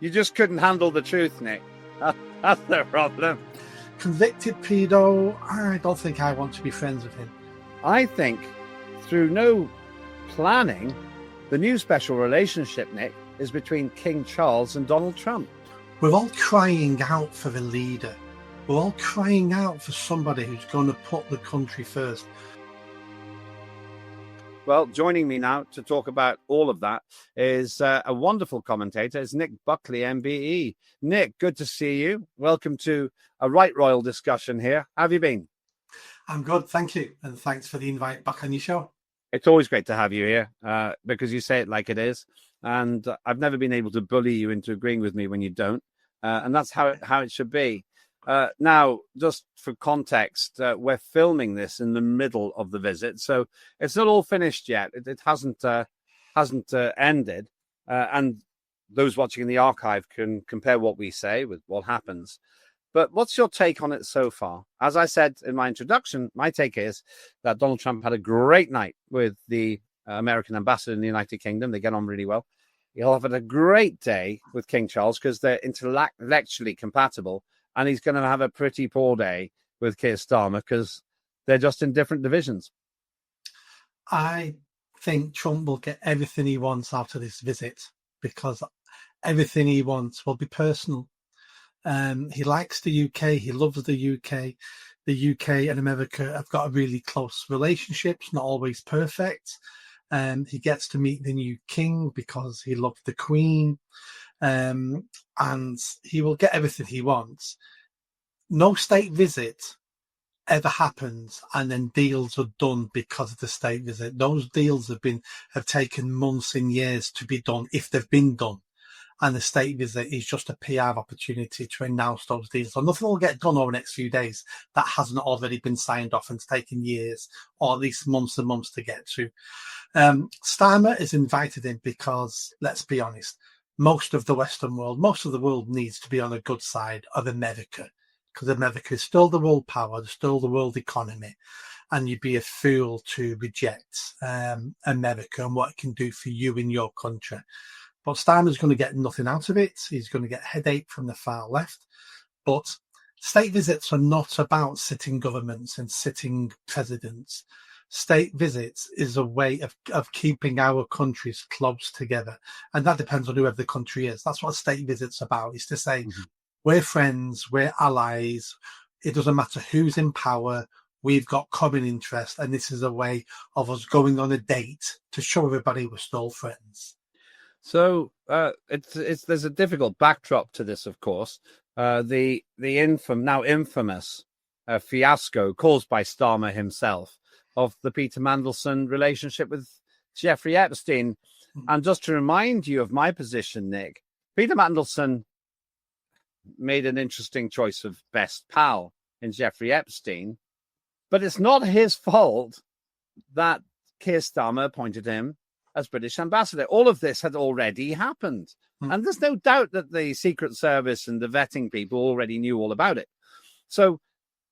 You just couldn't handle the truth, Nick. That's the problem. Convicted pedo, I don't think I want to be friends with him. I think through no planning, the new special relationship, Nick, is between King Charles and Donald Trump. We're all crying out for a leader. We're all crying out for somebody who's going to put the country first. Well, joining me now to talk about all of that is a wonderful commentator, is Nick Buckley, MBE. Nick, good to see you. Welcome to a Right Royal discussion here. How have you been? I'm good, thank you. And thanks for the invite back on your show. It's always great to have you here because you say it like it is. And I've never been able to bully you into agreeing with me when you don't. And that's how it should be. Now, just for context, we're filming this in the middle of the visit, so it's not all finished yet. It hasn't ended, and those watching in the archive can compare what we say with what happens. But what's your take on it so far? As I said in my introduction, my take is that Donald Trump had a great night with the American ambassador in the United Kingdom. They get on really well. He'll have had a great day with King Charles because they're intellectually compatible. And he's going to have a pretty poor day with Keir Starmer because they're just in different divisions. I think Trump will get everything he wants out of this visit because everything he wants will be personal. He likes the UK. He loves the UK. The UK and America have got a really close relationship. It's not always perfect. He gets to meet the new king because he loved the Queen. And he will get everything he wants. No state visit ever happens and then deals are done because of the state visit. Those deals have taken months and years to be done if they've been done. And the state visit is just a PR opportunity to announce those deals. So nothing will get done over the next few days that hasn't already been signed off and it's taken years or at least months and months to get to. Starmer is invited in because, let's be honest, most of the Western world, most of the world needs to be on a good side of America because America is still the world power, still the world economy. And you'd be a fool to reject America and what it can do for you in your country. But Starmer's going to get nothing out of it. He's going to get a headache from the far left. But state visits are not about sitting governments and sitting presidents. State visits is a way of keeping our countries close together. And that depends on whoever the country is. That's what state visits about, is to say, we're friends, we're allies. It doesn't matter who's in power. We've got common interest. And this is a way of us going on a date to show everybody we're still friends. So there's a difficult backdrop to this, of course. The now infamous fiasco caused by Starmer himself of the Peter Mandelson relationship with Jeffrey Epstein. And just to remind you of my position, Nick, Peter Mandelson made an interesting choice of best pal in Jeffrey Epstein, but it's not his fault that Keir Starmer appointed him as British ambassador. All of this had already happened. And there's no doubt that the Secret Service and the vetting people already knew all about it. So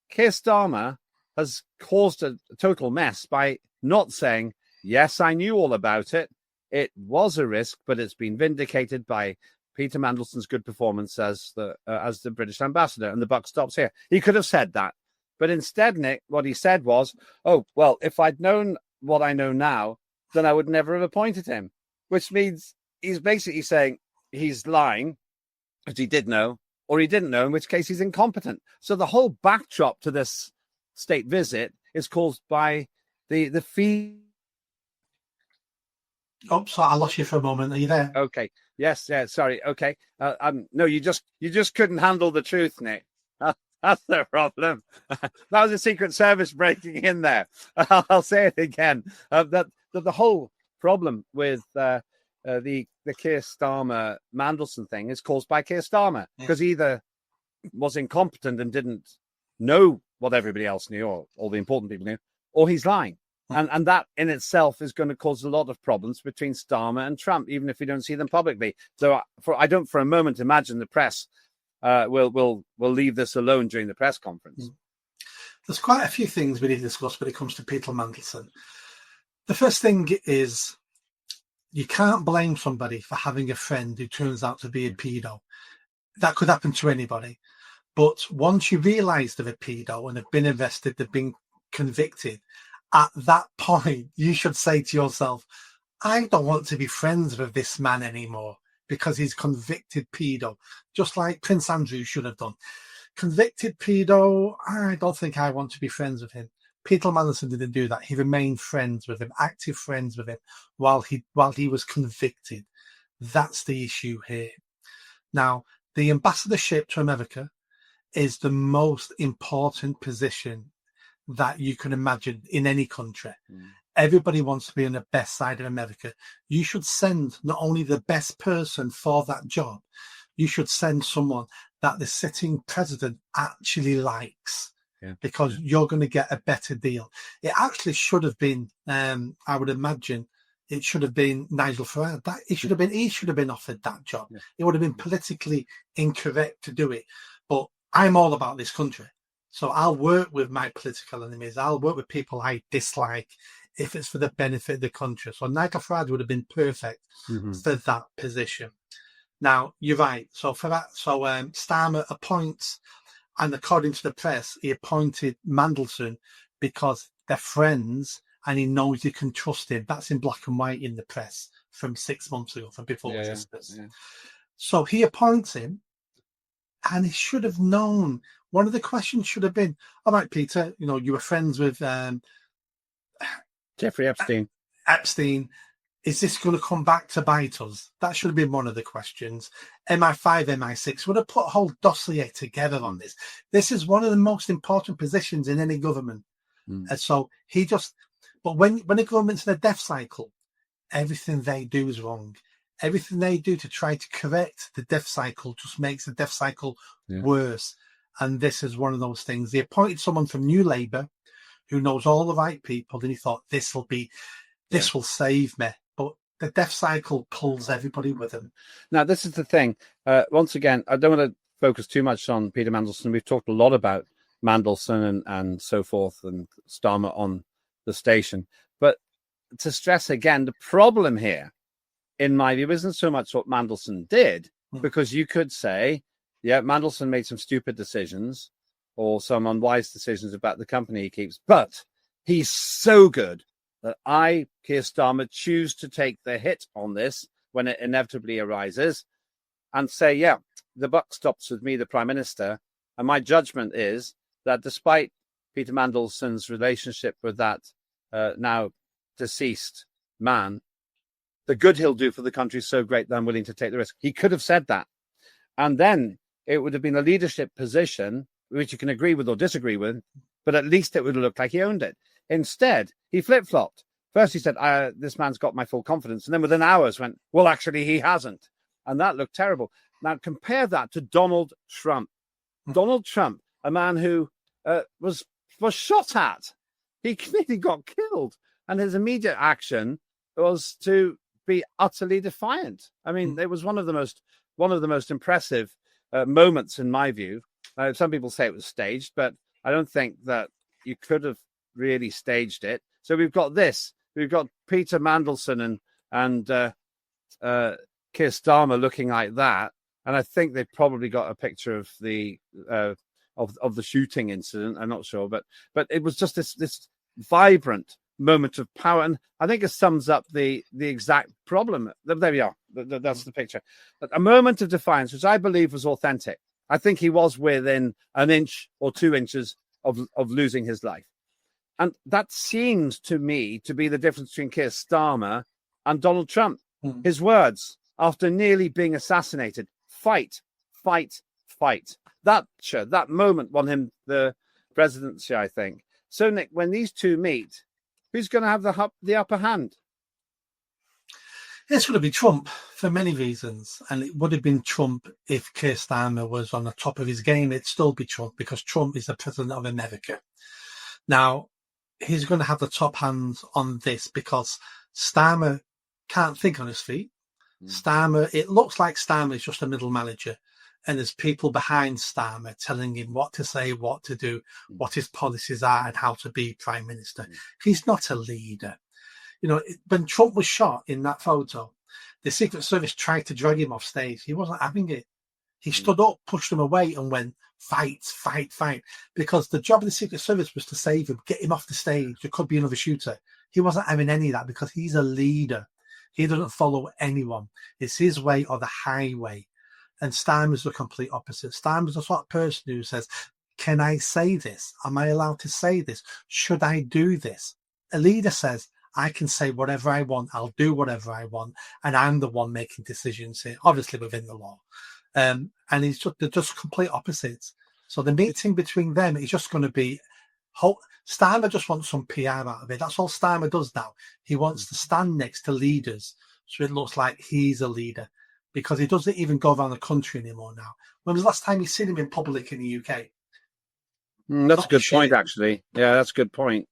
Keir Starmer has caused a total mess by not saying, yes, I knew all about it. It was a risk, but it's been vindicated by Peter Mandelson's good performance as the British ambassador, and the buck stops here. He could have said that. But instead, Nick, what he said was, oh, well, if I'd known what I know now, then I would never have appointed him, which means he's basically saying he's lying, which he did know, or he didn't know, in which case he's incompetent. So the whole backdrop to this state visit is caused by the fee. Oh, sorry, I lost you for a moment. Are you there? Okay. Yes. Yeah. Sorry. Okay. No, you just couldn't handle the truth, Nick. That's the problem. That was a Secret Service breaking in there. I'll say it again. That the whole problem with the Keir Starmer Mandelson thing is caused by Keir Starmer because he either was incompetent and didn't know what everybody else knew, or all the important people knew, or he's lying. And that in itself is going to cause a lot of problems between Starmer and Trump, even if we don't see them publicly. So I don't for a moment imagine the press will leave this alone during the press conference. There's quite a few things we need to discuss when it comes to Peter Mandelson. The first thing is you can't blame somebody for having a friend who turns out to be a pedo. That could happen to anybody. But once you realise they're a pedo and have been arrested, they've been convicted, at that point, you should say to yourself, I don't want to be friends with this man anymore because he's convicted pedo, just like Prince Andrew should have done. Convicted pedo, I don't think I want to be friends with him. Peter Mandelson didn't do that. He remained friends with him, active friends with him, while he was convicted. That's the issue here. Now, the ambassadorship to America is the most important position that you can imagine in any country. Everybody wants to be on the best side of America. You should send not only the best person for that job, you should send someone that the sitting president actually likes, because you're going to get a better deal. It actually should have been, I would imagine, it should have been Nigel Farage. He should have been offered that job. It would have been politically incorrect to do it. But I'm all about this country. So I'll work with my political enemies. I'll work with people I dislike if it's for the benefit of the country. So Nigel Farage would have been perfect for that position. Now, you're right. So for that, Starmer appoints, and according to the press, he appointed Mandelson because they're friends and he knows you can trust him. That's in black and white in the press from 6 months ago, from before Christmas. So he appoints him, and he should have known. One of the questions should have been, all right, Peter, you were friends with Jeffrey Epstein. Is this going to come back to bite us? That should have been one of the questions. MI5, MI6 would have put a whole dossier together on this. This is one of the most important positions in any government. And so but when the government's in a death cycle, everything they do is wrong. Everything they do to try to correct the death cycle just makes the death cycle worse. And this is one of those things. They appointed someone from New Labour who knows all the right people, and he thought this will save me. But the death cycle pulls everybody with him. Now, this is the thing. Once again, I don't want to focus too much on Peter Mandelson. We've talked a lot about Mandelson and so forth, and Starmer on the station. But to stress again, the problem here, in my view, isn't so much what Mandelson did, because you could say, Mandelson made some stupid decisions or some unwise decisions about the company he keeps, but he's so good that I, Keir Starmer, choose to take the hit on this when it inevitably arises and say, the buck stops with me, the Prime Minister, and my judgment is that despite Peter Mandelson's relationship with that now deceased man, the good he'll do for the country is so great that I'm willing to take the risk. He could have said that. And then it would have been a leadership position, which you can agree with or disagree with, but at least it would have looked like he owned it. Instead, he flip-flopped. First he said, this man's got my full confidence. And then within hours went, well, actually, he hasn't. And that looked terrible. Now, compare that to Donald Trump. Donald Trump, a man who was shot at. He nearly got killed. And his immediate action was to be utterly defiant. I mean, it was one of the most impressive moments, in my view. Some people say it was staged, but I don't think that you could have really staged it. So we've got this. We've got Peter Mandelson and Keir Starmer looking like that, and I think they've probably got a picture of the of the shooting incident. I'm not sure, but it was just this vibrant moment of power, and I think it sums up the exact problem. There we are. That's the picture. A moment of defiance, which I believe was authentic. I think he was within an inch or 2 inches of losing his life. And that seems to me to be the difference between Keir Starmer and Donald Trump. His words after nearly being assassinated, fight, fight, fight. That moment won him the presidency, I think. So, Nick, when these two meet, who's going to have the upper hand? It's going to be Trump for many reasons. And it would have been Trump if Keir Starmer was on the top of his game. It'd still be Trump because Trump is the president of America. Now, he's going to have the top hands on this because Starmer can't think on his feet. It looks like Starmer is just a middle manager. And there's people behind Starmer telling him what to say, what to do, what his policies are and how to be Prime Minister. He's not a leader. when Trump was shot in that photo, the Secret Service tried to drag him off stage. He wasn't having it. He stood up, pushed them away, and went, fight, fight, fight. Because the job of the Secret Service was to save him, get him off the stage. There could be another shooter. He wasn't having any of that because he's a leader. He doesn't follow anyone. It's his way or the highway. And Starmer's the complete opposite. Starmer's the sort of person who says, can I say this? Am I allowed to say this? Should I do this? A leader says, I can say whatever I want. I'll do whatever I want. And I'm the one making decisions here, obviously within the law. And they're just complete opposites. So the meeting between them is just going to be, Starmer just wants some PR out of it. That's all Starmer does now. He wants to stand next to leaders so it looks like he's a leader, because he doesn't even go around the country anymore now. When was the last time you seen him in public in the UK? That's a good point, actually. Yeah, that's a good point.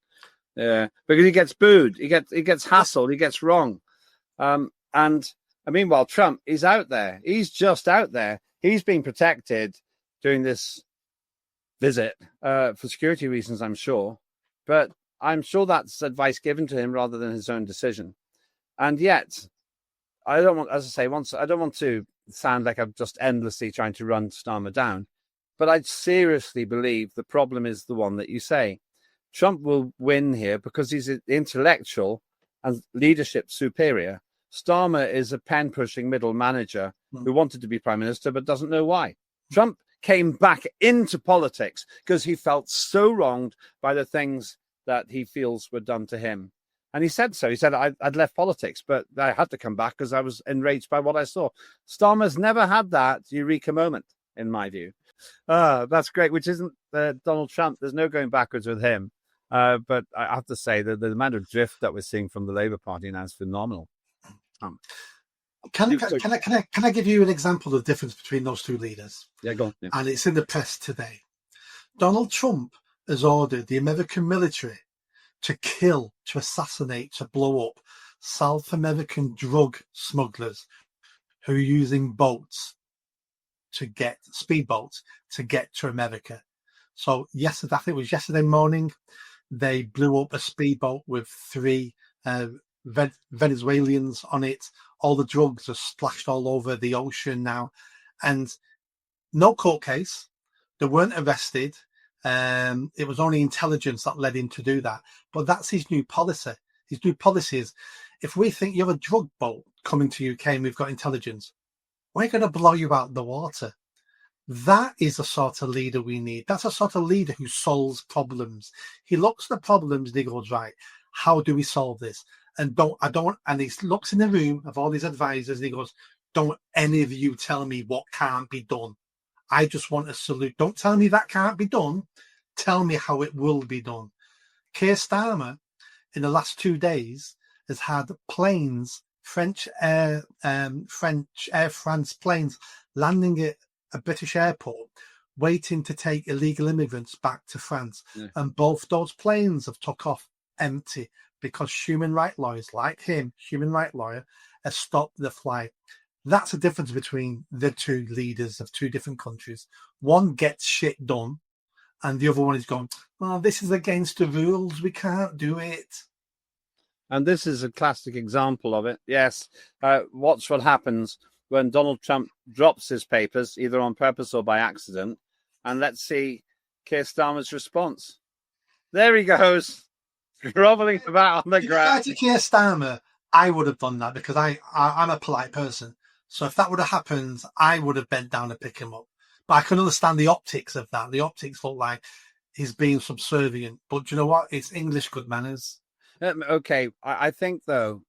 Yeah, because he gets booed, he gets hassled, he gets wrong. And meanwhile, Trump is out there. He's just out there. He's being protected during this visit for security reasons, I'm sure. But I'm sure that's advice given to him rather than his own decision. And yet, I don't want, as I say, I don't want to sound like I'm just endlessly trying to run Starmer down. But I seriously believe the problem is the one that you say. Trump will win here because he's intellectual and leadership superior. Starmer is a pen-pushing middle manager who wanted to be prime minister but doesn't know why. Trump came back into politics because he felt so wronged by the things that he feels were done to him. And he said so. He said, I'd left politics, but I had to come back because I was enraged by what I saw. Starmer's never had that eureka moment, in my view. That's great, which isn't Donald Trump. There's no going backwards with him. But I have to say that the amount of drift that we're seeing from the Labour Party now is phenomenal. Can I give you an example of the difference between those two leaders? Yeah, go on. Yeah. And it's in the press today. Donald Trump has ordered the American military to kill, to assassinate, to blow up South American drug smugglers who are using boats speedboats to get to America. So yesterday, I think it was yesterday morning, they blew up a speedboat with 3 Venezuelans on it. All the drugs are splashed all over the ocean now, and no court case. They weren't arrested. It was only intelligence that led him to do that. But that's his new policy. His new policy is, if we think you have a drug boat coming to UK and we've got intelligence, we're going to blow you out the water. That is the sort of leader we need. That's a sort of leader who solves problems. He looks at the problems and he goes, right, how do we solve this? And and he looks in the room of all these advisors and he goes, don't any of you tell me what can't be done. I just want a solution. Don't tell me that can't be done. Tell me how it will be done. Keir Starmer, in the last 2 days, has had planes, French Air France planes landing at a British airport, waiting to take illegal immigrants back to France. Yeah. And both those planes have took off empty because human rights lawyers like him, human rights lawyer, have stopped the flight. That's the difference between the two leaders of two different countries. One gets shit done, and the other one is going, well, this is against the rules. We can't do it. And this is a classic example of it. Yes. Watch what happens when Donald Trump drops his papers, either on purpose or by accident. And let's see Keir Starmer's response. There he goes, groveling about on the ground. To Keir Starmer, I would have done that because I'm a polite person. So if that would have happened, I would have bent down and pick him up. But I can understand the optics of that. The optics look like he's being subservient. But do you know what? It's English good manners. Okay, I think though,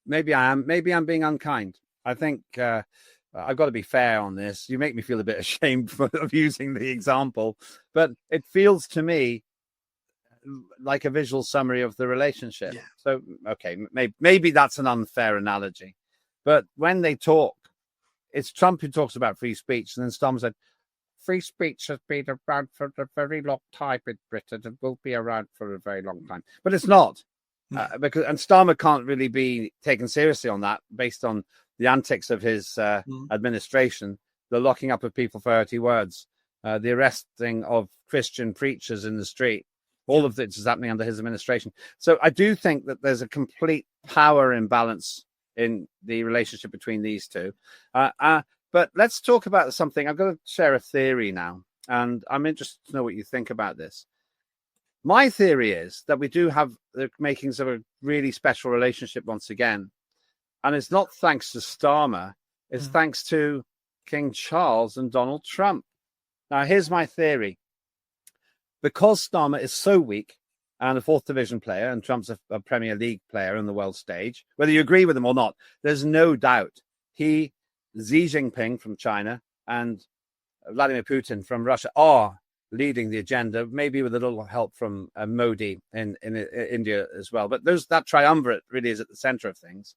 maybe I'm being unkind. I think I've got to be fair on this. You make me feel a bit ashamed of using the example, but it feels to me like a visual summary of the relationship. Yeah. So, okay, maybe that's an unfair analogy, but when they talk, it's Trump who talks about free speech, and then Starmer said, free speech has been around for a very long time in Britain and will be around for a very long time. But it's not. And Starmer can't really be taken seriously on that based on the antics of his administration, the locking up of people for 30 words, the arresting of Christian preachers in the street, All of this is happening under his administration. So I do think that there's a complete power imbalance in the relationship between these two. But let's talk about something. I'm going to share a theory now, and I'm interested to know what you think about this. My theory is that we do have the makings of a really special relationship once again. And it's not thanks to Starmer, it's thanks to King Charles and Donald Trump. Now, here's my theory. Because Starmer is so weak and a fourth division player, and Trump's a Premier League player on the world stage, whether you agree with him or not, there's no doubt Xi Jinping from China and Vladimir Putin from Russia are leading the agenda, maybe with a little help from Modi in India as well. But that triumvirate really is at the center of things,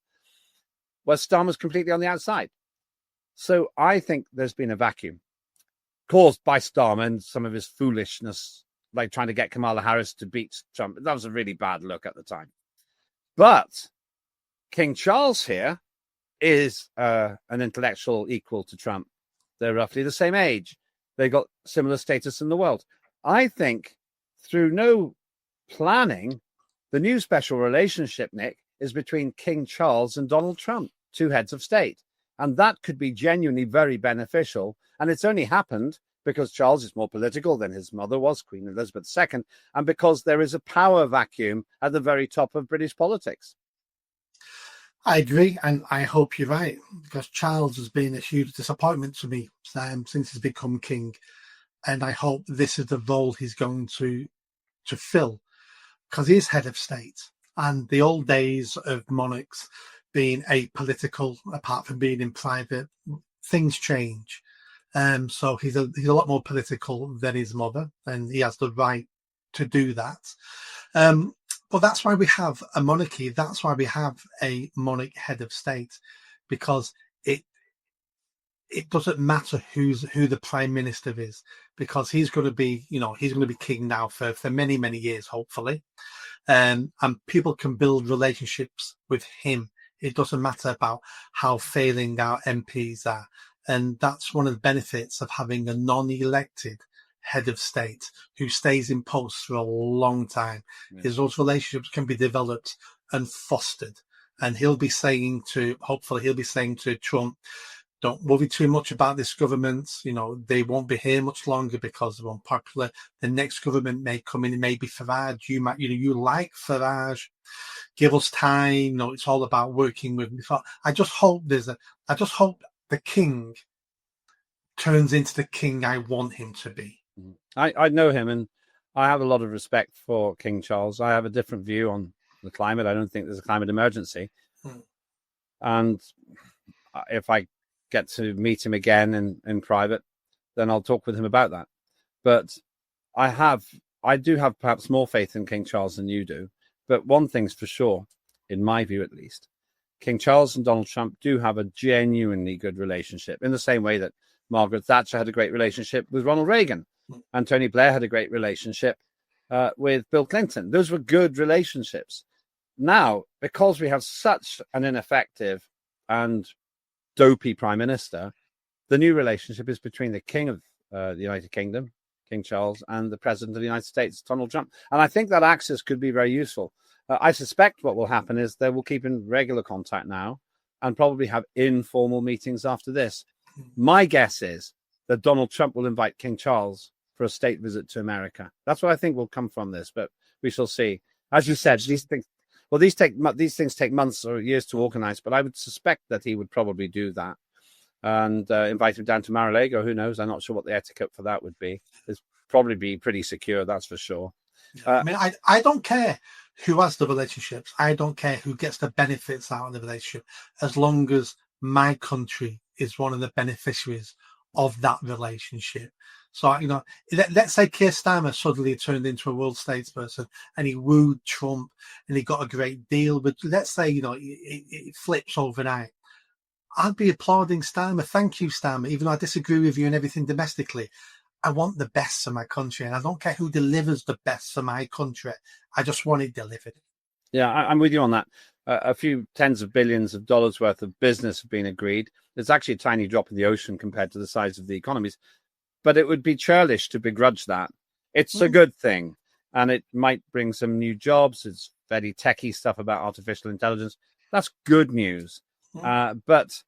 where Starmer's completely on the outside. So I think there's been a vacuum caused by Starmer and some of his foolishness, like trying to get Kamala Harris to beat Trump. That was a really bad look at the time. But King Charles here is an intellectual equal to Trump. They're roughly the same age. They got similar status in the world. I think through no planning, the new special relationship, Nick, is between King Charles and Donald Trump, two heads of state. And that could be genuinely very beneficial. And it's only happened because Charles is more political than his mother was, Queen Elizabeth II, and because there is a power vacuum at the very top of British politics. I agree, and I hope you're right, because Charles has been a huge disappointment to me since he's become king, and I hope this is the role he's going to fill, because he is head of state, and the old days of monarchs being apolitical, apart from being in private, things change. So he's a lot more political than his mother, and he has the right to do that. But that's why we have a monarchy. That's why we have a monarch head of state, because it doesn't matter who the prime minister is, because he's going to be king now for many, many years, hopefully. And people can build relationships with him. It doesn't matter about how failing our MPs are. And that's one of the benefits of having a non-elected head of state who stays in post for a long time, is those relationships can be developed and fostered. And hopefully he'll be saying to Trump, don't worry too much about this government. They won't be here much longer because they're unpopular. The next government may come in, it may be Farage. You like Farage. Give us time. It's all about working with me. I just hope the king turns into the king I want him to be. I know him, and I have a lot of respect for King Charles. I have a different view on the climate. I don't think there's a climate emergency. And if I get to meet him again in private, then I'll talk with him about that. But I do have perhaps more faith in King Charles than you do. But one thing's for sure, in my view at least, King Charles and Donald Trump do have a genuinely good relationship, in the same way that Margaret Thatcher had a great relationship with Ronald Reagan, and Tony Blair had a great relationship with Bill Clinton. Those were good relationships. Now, because we have such an ineffective and dopey prime minister, the new relationship is between the King of the United Kingdom, King Charles, and the President of the United States, Donald Trump. And I think that axis could be very useful. I suspect what will happen is they will keep in regular contact now and probably have informal meetings after this. My guess is that Donald Trump will invite King Charles for a state visit to America. That's what I think will come from this, but we shall see. As you said, these things take months or years to organize, but I would suspect that he would probably do that and invite him down to Mar-a-Lago. Who knows? I'm not sure what the etiquette for that would be. It's probably be pretty secure, that's for sure. I don't care who has the relationships. I don't care who gets the benefits out of the relationship, as long as my country is one of the beneficiaries of that relationship. So, let's say Keir Starmer suddenly turned into a world statesperson and he wooed Trump and he got a great deal. But let's say, it flips overnight. I'd be applauding Starmer. Thank you, Starmer. Even though I disagree with you and everything domestically, I want the best for my country. And I don't care who delivers the best for my country. I just want it delivered. Yeah, I'm with you on that. A few tens of billions of dollars worth of business have been agreed. It's actually a tiny drop in the ocean compared to the size of the economies. But it would be churlish to begrudge that. It's a good thing. and it might bring some new jobs. It's very techie stuff about artificial intelligence. That's good news. But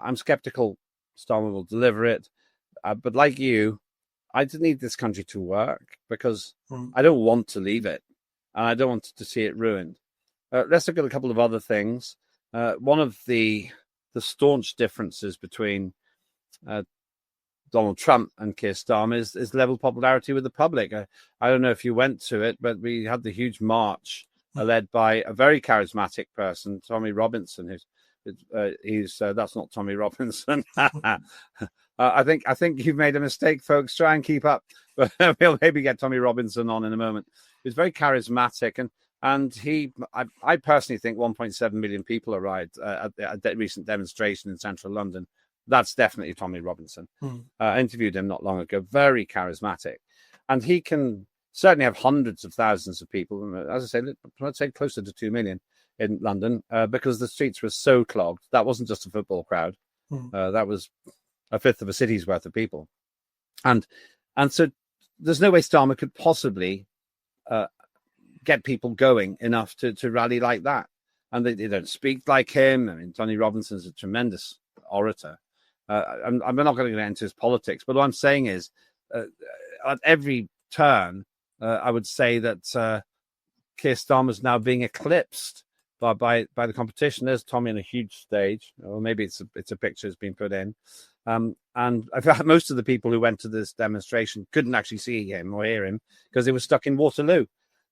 I'm skeptical Starmer will deliver it. But like you, I need this country to work because I don't want to leave it, and I don't want to see it ruined. Let's look at a couple of other things. One of the staunch differences between Donald Trump and Keir Starmer is level popularity with the public. I don't know if you went to it, but we had the huge march led by a very charismatic person, Tommy Robinson. That's not Tommy Robinson. I think you've made a mistake, folks. Try and keep up, but we'll maybe get Tommy Robinson on in a moment. He's very charismatic, and I personally think 1.7 million people arrived at a recent demonstration in central London. That's definitely Tommy Robinson. I interviewed him not long ago. Very charismatic, and he can certainly have hundreds of thousands of people. As I say, I'd say closer to 2 million in London because the streets were so clogged. That wasn't just a football crowd. That was a fifth of a city's worth of people, and so there's no way Starmer could possibly get people going enough to rally like that. And they don't speak like him. I mean, Tony Robinson's a tremendous orator. I'm not going to get into his politics, but what I'm saying is at every turn, I would say that Keir Starmer is now being eclipsed by the competition. There's Tommy on a huge stage, or maybe it's a picture that's been put in. And I felt most of the people who went to this demonstration couldn't actually see him or hear him because they were stuck in Waterloo.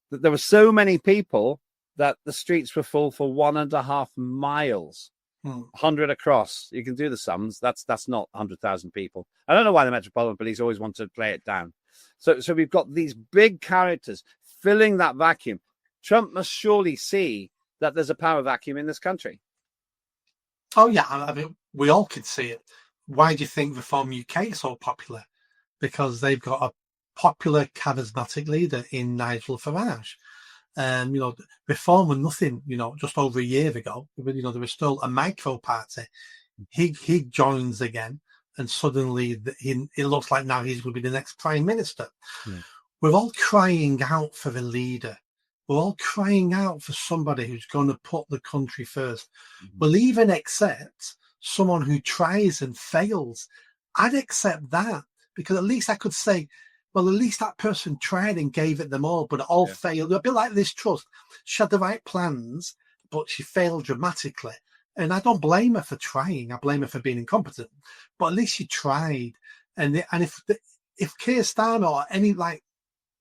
There were so many people that the streets were full for 1.5 miles. 100 across. You can do the sums. That's not 100,000 people. I don't know why the Metropolitan Police always want to play it down. So we've got these big characters filling that vacuum. Trump must surely see that there's a power vacuum in this country. Oh yeah, I mean we all could see it. Why do you think Reform UK is so popular? Because they've got a popular, charismatic leader in Nigel Farage. Reform were nothing, just over a year ago. There was still a micro party. He joins again, and suddenly it looks like now he's going to be the next prime minister. We're all crying out for a leader. We're all crying out for somebody who's going to put the country first. We'll even accept someone who tries and fails. I'd accept that because at least I could say, well, at least that person tried and gave it them all, but it all failed. A bit like this Truss. She had the right plans, but she failed dramatically. And I don't blame her for trying. I blame her for being incompetent. But at least she tried. And if Keir Starmer or any like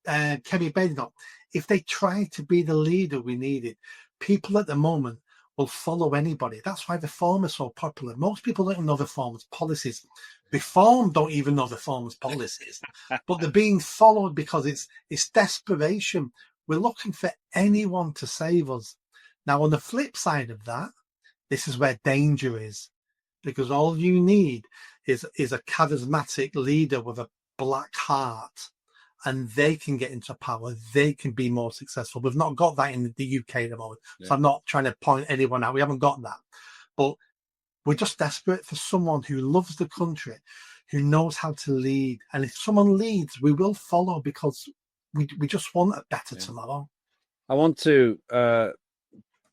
Kemi Badenoch, if they tried to be the leader we needed, people at the moment will follow anybody. That's why Reform is so popular. Most people don't know Reform's policies. Reform don't even know Reform's policies, but they're being followed because it's desperation. We're looking for anyone to save us. Now, on the flip side of that, this is where danger is, because all you need is a charismatic leader with a black heart, and they can get into power. They can be more successful. We've not got that in the UK at the moment, so I'm not trying to point anyone out. We haven't got that, but we're just desperate for someone who loves the country, who knows how to lead. And if someone leads, we will follow because we just want a better tomorrow. I want to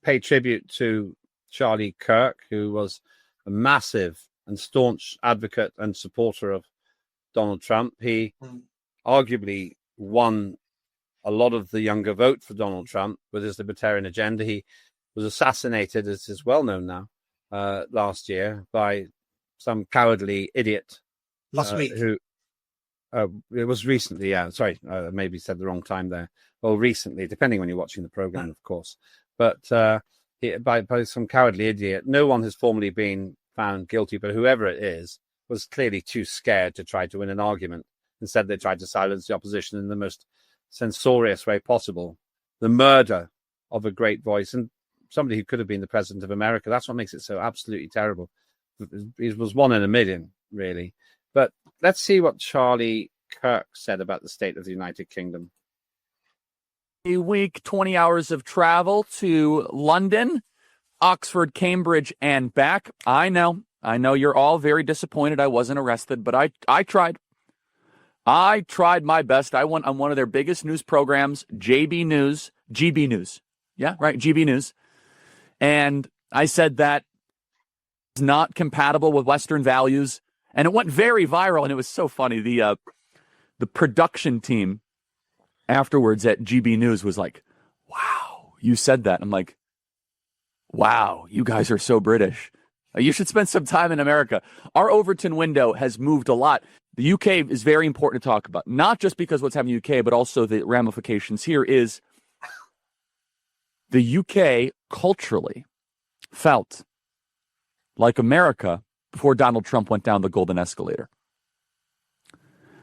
pay tribute to Charlie Kirk, who was a massive and staunch advocate and supporter of Donald Trump. He arguably won a lot of the younger vote for Donald Trump with his libertarian agenda. He was assassinated, as is well known now, last year by some cowardly idiot. Last week. It was recently, sorry, maybe said the wrong time there. Well, recently, depending when you're watching the program, of course. But by some cowardly idiot. No one has formally been found guilty, but whoever it is was clearly too scared to try to win an argument. Instead, they tried to silence the opposition in the most censorious way possible. The murder of a great voice and somebody who could have been the president of America. That's what makes it so absolutely terrible. It was 1 in a million, really. But let's see what Charlie Kirk said about the state of the United Kingdom. A week, 20 hours of travel to London, Oxford, Cambridge, and back. I know you're all very disappointed I wasn't arrested, but I tried. I tried my best. I went on one of their biggest news programs, GB News. Yeah, right, GB News. And I said that it's not compatible with Western values. And it went very viral, and it was so funny. The production team afterwards at GB News was like, wow, you said that. I'm like, wow, you guys are so British. You should spend some time in America. Our Overton window has moved a lot. The UK is very important to talk about, not just because what's happening in the UK, but also the ramifications here is the UK culturally felt like America before Donald Trump went down the golden escalator.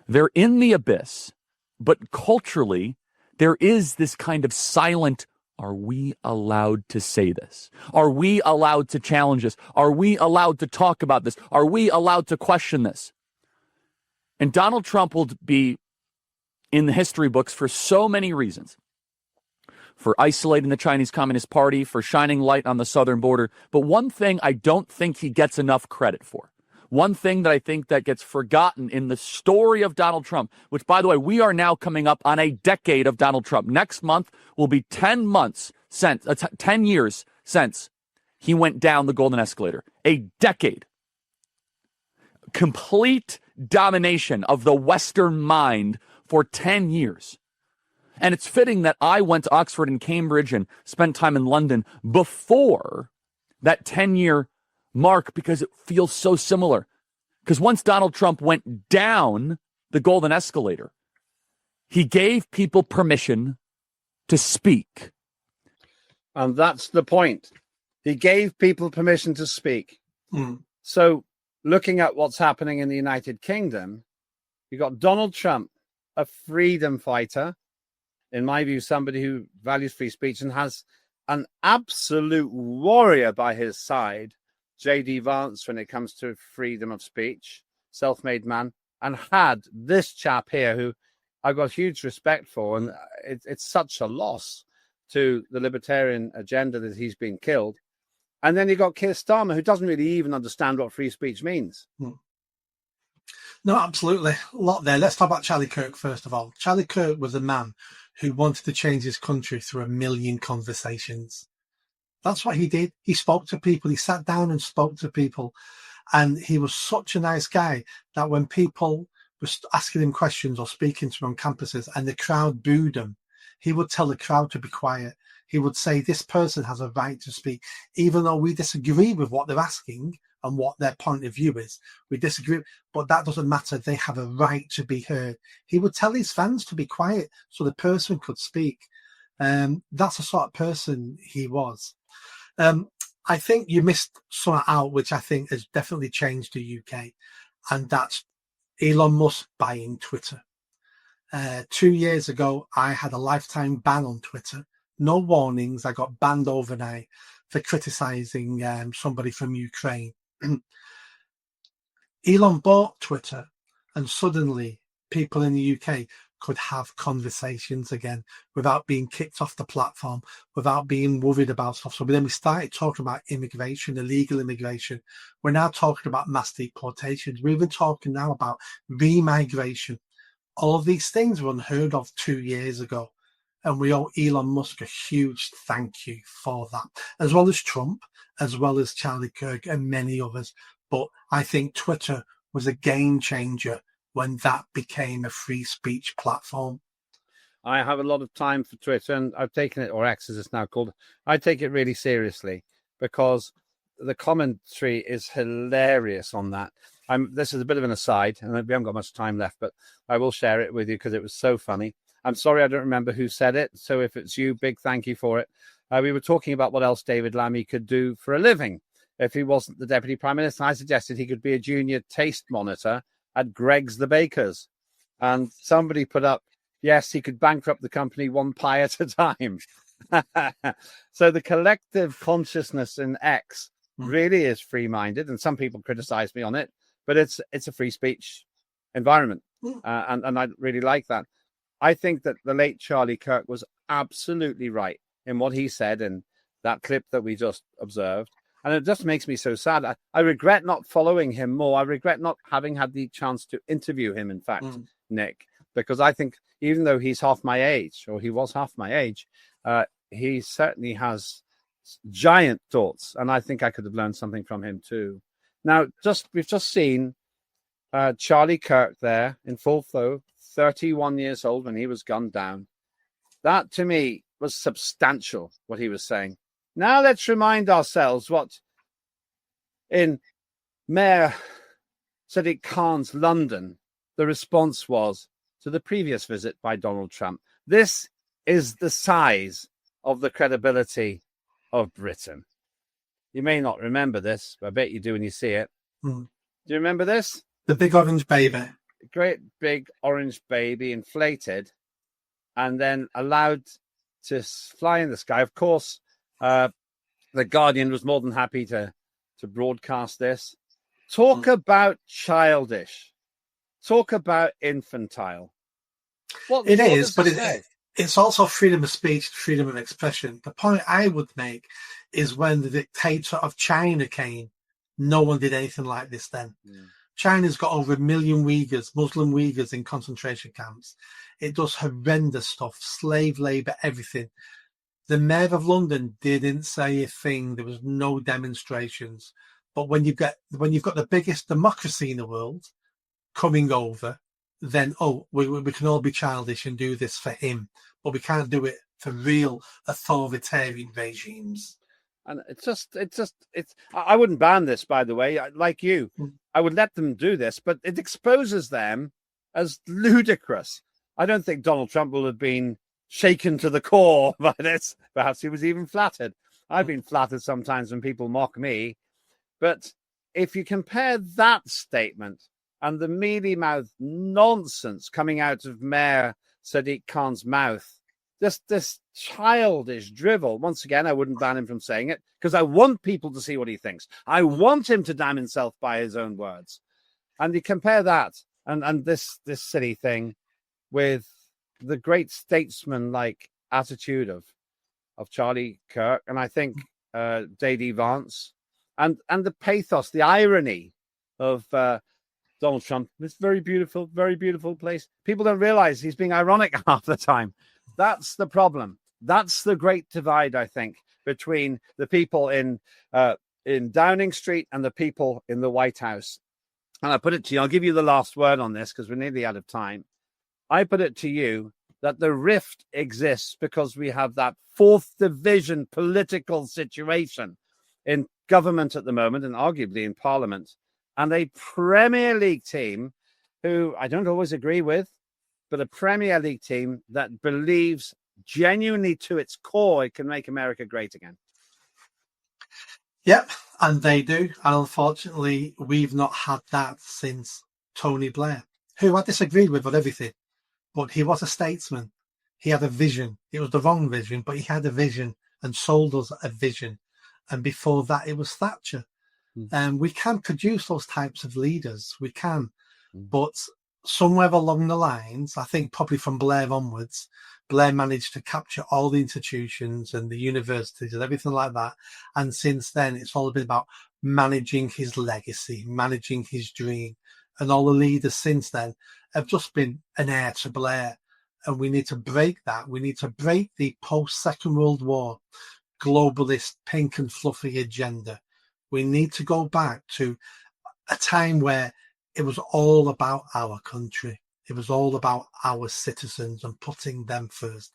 They're in the abyss, but culturally, there is this kind of silent, are we allowed to say this? Are we allowed to challenge this? Are we allowed to talk about this? Are we allowed to question this? And Donald Trump will be in the history books for so many reasons. For isolating the Chinese Communist Party, for shining light on the southern border. But one thing I don't think he gets enough credit for, one thing that I think that gets forgotten in the story of Donald Trump, which, by the way, we are now coming up on a decade of Donald Trump. Next month will be 10 years since he went down the golden escalator. A decade. Complete domination of the Western mind for 10 years. And it's fitting that I went to Oxford and Cambridge and spent time in London before that 10-year mark because it feels so similar. Because once Donald Trump went down the golden escalator, he gave people permission to speak. And that's the point. He gave people permission to speak. So looking at what's happening in the United Kingdom, you've got Donald Trump, a freedom fighter, in my view, somebody who values free speech and has an absolute warrior by his side, J.D. Vance, when it comes to freedom of speech, self-made man, and had this chap here who I've got huge respect for, and it's such a loss to the libertarian agenda that he's been killed. And then you got Keir Starmer, who doesn't really even understand what free speech means. No, absolutely. A lot there. Let's talk about Charlie Kirk first of all. Charlie Kirk was a man who wanted to change his country through a million conversations. That's what he did. He spoke to people. He sat down and spoke to people. And he was such a nice guy that when people were asking him questions or speaking to him on campuses and the crowd booed him, he would tell the crowd to be quiet. He would say, this person has a right to speak, even though we disagree with what they're asking and what their point of view is. We disagree, but that doesn't matter. They have a right to be heard. He would tell his fans to be quiet so the person could speak. That's the sort of person he was. I think you missed something out, which I think has definitely changed the UK, and that's Elon Musk buying Twitter. 2 years ago, I had a lifetime ban on Twitter. No warnings. I got banned overnight for criticizing somebody from Ukraine. Elon bought Twitter, and suddenly people in the UK could have conversations again without being kicked off the platform, without being worried about stuff. So then we started talking about immigration, illegal immigration. We're now talking about mass deportations. We're even talking now about remigration. All of these things were unheard of 2 years ago. And we owe Elon Musk a huge thank you for that, as well as Trump, as well as Charlie Kirk and many others. But I think Twitter was a game changer when that became a free speech platform. I have a lot of time for Twitter, and I've taken it, or X as it's now called. I take it really seriously because the commentary is hilarious on that. This is a bit of an aside, and we haven't got much time left, but I will share it with you because it was so funny. I'm sorry I don't remember who said it, so if it's you, big thank you for it. We were talking about what else David Lammy could do for a living if he wasn't the Deputy Prime Minister. I suggested he could be a junior taste monitor at Greg's the Baker's. And somebody put up, yes, he could bankrupt the company one pie at a time. So the collective consciousness in X really is free-minded, and some people criticize me on it, but it's a free speech environment, and I really like that. I think that the late Charlie Kirk was absolutely right in what he said in that clip that we just observed. And it just makes me so sad. I regret not following him more. I regret not having had the chance to interview him, in fact, Nick, because I think even though he's half my age, or he was half my age, he certainly has giant thoughts. And I think I could have learned something from him too. Now, we've just seen Charlie Kirk there in full flow, 31 years old when he was gunned down. That, to me, was substantial, what he was saying. Now let's remind ourselves what in Mayor Sadiq Khan's London, the response was to the previous visit by Donald Trump. This is the size of the credibility of Britain. You may not remember this, but I bet you do when you see it. Do you remember this? The big orange baby. Great big orange baby, inflated, and then allowed to fly in the sky. Of course, The Guardian was more than happy to broadcast this. Talk about childish. Talk about infantile. It is, but it's also freedom of speech, freedom of expression. The point I would make is when the dictator of China came, no one did anything like this then. China's got over 1 million Uyghurs, Muslim Uyghurs in concentration camps. It does horrendous stuff, slave labour, everything. The mayor of London didn't say a thing. There was no demonstrations. But when you've got the biggest democracy in the world coming over, then we can all be childish and do this for him, but we can't do it for real authoritarian regimes. And I wouldn't ban this, by the way. Like you, I would let them do this, but it exposes them as ludicrous. I don't think Donald Trump will have been shaken to the core by this. Perhaps he was even flattered. I've been flattered sometimes when people mock me. But if you compare that statement and the mealy-mouthed nonsense coming out of Mayor Sadiq Khan's mouth, this childish drivel, once again, I wouldn't ban him from saying it because I want people to see what he thinks. I want him to damn himself by his own words. And you compare that and this silly thing with the great statesman-like attitude of Charlie Kirk, and I think J.D. Vance, and the pathos, the irony of Donald Trump. This very beautiful place. People don't realize he's being ironic half the time. That's the problem. That's the great divide, I think, between the people in Downing Street and the people in the White House. And I put it to you, I'll give you the last word on this because we're nearly out of time. I put it to you that the rift exists because we have that fourth division political situation in government at the moment and arguably in Parliament, and a Premier League team who I don't always agree with, but a Premier League team that believes genuinely to its core it can make America great again. Yep, and they do. And unfortunately, we've not had that since Tony Blair, who I disagreed with on everything, but he was a statesman. He had a vision. It was the wrong vision, but he had a vision and sold us a vision. And before that, it was Thatcher. And we can produce those types of leaders. We can. But somewhere along the lines, I think probably from Blair onwards, Blair managed to capture all the institutions and the universities and everything like that. And since then, it's all been about managing his legacy, managing his dream. And all the leaders since then have just been an heir to Blair. And we need to break that. We need to break the post-Second World War globalist, pink and fluffy agenda. We need to go back to a time where it was all about our country. It was all about our citizens and putting them first.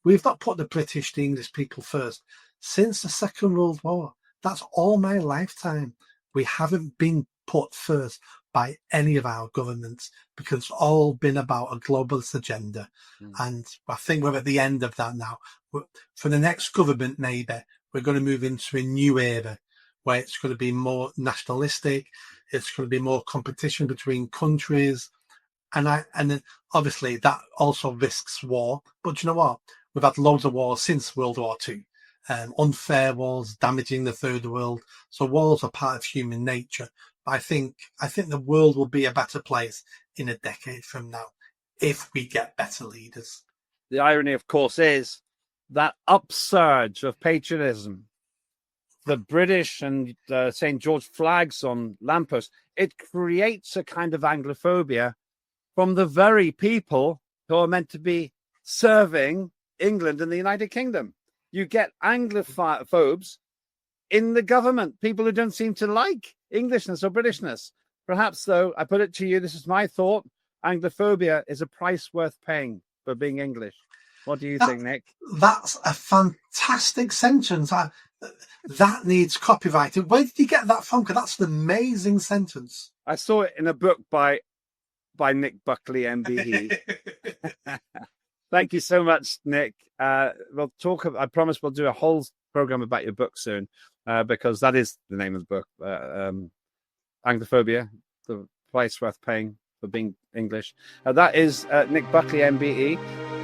We've not put the British, the English people first since the Second World War. That's all my lifetime. We haven't been put first by any of our governments because it's all been about a globalist agenda. And I think we're at the end of that now. For the next government, maybe, we're going to move into a new era where it's going to be more nationalistic. It's going to be more competition between countries. And then obviously that also risks war. But you know what? We've had loads of wars since World War II. Unfair wars, damaging the third world. So wars are part of human nature. But I think the world will be a better place in a decade from now if we get better leaders. The irony, of course, is that upsurge of patriotism the British and St. George flags on lampposts, it creates a kind of Anglophobia from the very people who are meant to be serving England and the United Kingdom. You get Anglophobes in the government, people who don't seem to like Englishness or Britishness. Perhaps, though, I put it to you, this is my thought, Anglophobia is a price worth paying for being English. What do you think, Nick? That's a fantastic sentence. That needs copywriting. Where did you get that from? Because that's an amazing sentence. I saw it in a book by Nick Buckley, MBE. Thank you so much, Nick. We'll talk. I promise we'll do a whole program about your book soon, because that is the name of the book. Anglophobia, the price worth paying for being English. That is Nick Buckley, MBE.